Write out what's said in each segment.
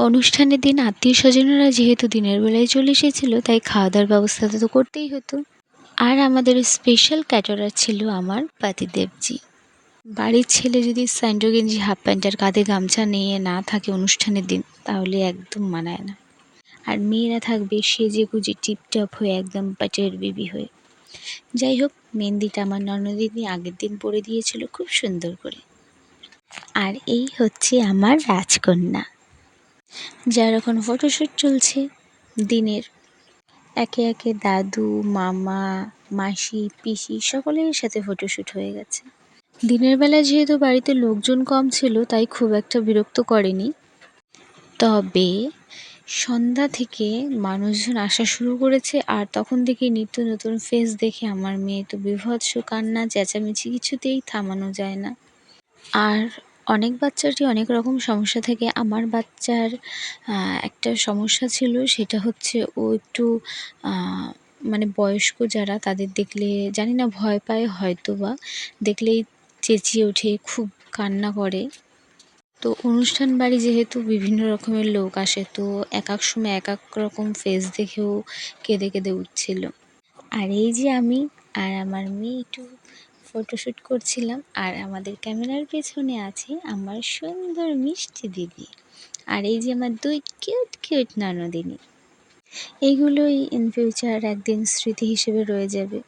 অনুষ্ঠানের দিন আত্মীয়-স্বজনেরা যেহেতু দিনের বেলায় চলে এসেছিল, তাই খাওয়া-দাওয়ার ব্যবস্থাটা তো করতেই হতো। আর আমাদের স্পেশাল ক্যাটারার ছিল আমার পাতিদেবজি। বাড়ির ছেলে যদি স্যান্ডো গেঞ্জি, হাফ প্যান্ট আর কাঁধে গামছা নিয়ে না থাকে অনুষ্ঠানের দিন, তাহলে একদম মানায় না। আর মেয়েরা থাকবে সেজেগুজে টিপটপ হয়ে একদম পাটের বিবি হয়ে। যাই হোক, মেহেন্দিটা আমার ননদিনী আগের দিন পরে দিয়েছিল খুব সুন্দর করে। আর এই হচ্ছে আমার রাজকন্যা, যার এখন ফটোশ্যুট চলছে দিনের। একে একে দাদু, মামা, মাসি, পিসি সকলের সাথে ফটোশ্যুট হয়ে গেছে। দিনের বেলা যেহেতু বাড়িতে লোকজন কম ছিল, তাই খুব একটা বিরক্ত করেনি। তবে সন্ধ্যা থেকে মানুষজন আসা শুরু করেছে, আর তখন থেকেই নিত্য নতুন ফেস দেখে আমার মেয়ে তো বীভৎস কান্না, চেঁচামেচি, কিছুতেই থামানো যায় না। আর অনেক বাচ্চারই অনেক রকম সমস্যা থাকে। আমার বাচ্চার একটা সমস্যা ছিল, সেটা হচ্ছে ও একটু মানে বয়স্ক যারা তাদের দেখলে জানি না ভয় পায় হয়তোবা, দেখলেই চেঁচিয়ে ওঠে, খুব কান্না করে। তো অনুষ্ঠান বাড়ি যেহেতু বিভিন্ন রকমের লোক আসে, তো এক এক সময় এক এক রকম ফেস দেখেও কেঁদে কেঁদে উঠছিল। আর এই যে আমি আর আমার মেয়ে একটু ফটোশ্যুট করছিলাম, আর আমাদের ক্যামেরার পেছনে আছে আমার সুন্দর মিষ্টি দিদি, আর এই যে আমার দুই কিউট কিউট ননদিনী। এইগুলোই ইন ফিউচার একদিন স্মৃতি হিসেবে রয়ে যাবে।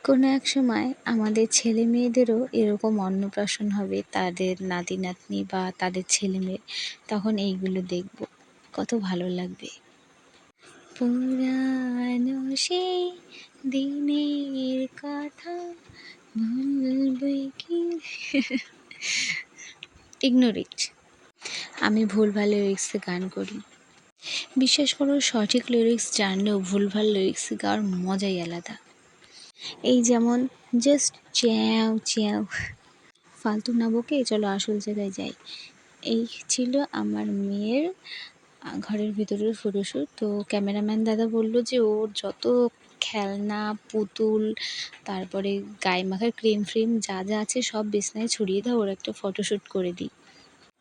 কোনো এক সময় আমাদের ছেলে মেয়েদেরও এরকম অন্নপ্রাশন হবে, তাদের নাতি নাতনি বা তাদের ছেলে মেয়ে, তখন এইগুলো দেখব, কত ভালো লাগবে। পুরানো সেই দিনের কথা বলবে কি। Ignore it. আমি ভুলভাল লিরিক্সে গান করি। বিশ্বাস করো, সঠিক লিরিক্স জানলেও ভুলভাল লিরিক্সে গাওয়ার মজাই আলাদা। এই যেমন জাস্ট চ্যাও চ্যাও, ফালতু না বকে চলো আসল জায়গায় যাই। এই ছিল আমার মেয়ের ঘরের ভিতরের ফটোশ্যুট। তো ক্যামেরাম্যান দাদা বলল যে ওর যত খেলনা, পুতুল, তারপরে গায়ে মাখার ক্রিম ফ্রিম যা যা আছে সব বিছানায় ছড়িয়ে দাও, ওর একটা ফটোশ্যুট করে দিই।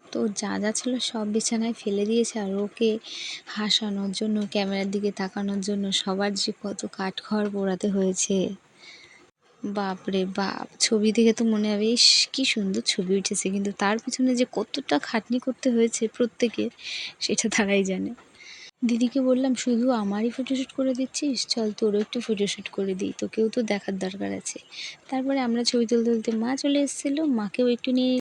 তো যা যা ছিল সব বিছানায় ফেলে দিয়েছে, আর ওকে হাসানোর জন্য, ক্যামেরার দিকে তাকানোর জন্য সবার যে কত কাঠখড় পোড়াতে হয়েছে। বাপরে বাপ, ছবি দেখে তো মনে হবে ইস কি সুন্দর ছবি উঠেছে, কিন্তু তার পিছনে যে কতটা খাটনি করতে হয়েছে প্রত্যেকের, সেটা তারাই জানে। দিদিকে বললাম, শুধু আমারই ফটোশ্যুট করে দিচ্ছিস, চল তোরও একটু ফটোশ্যুট করে দিই, তোকেও তো দেখার দরকার আছে। তারপরে আমরা ছবি তুলতে তুলতে মা চলে এসেছিলো, মাকেও একটু নিয়ে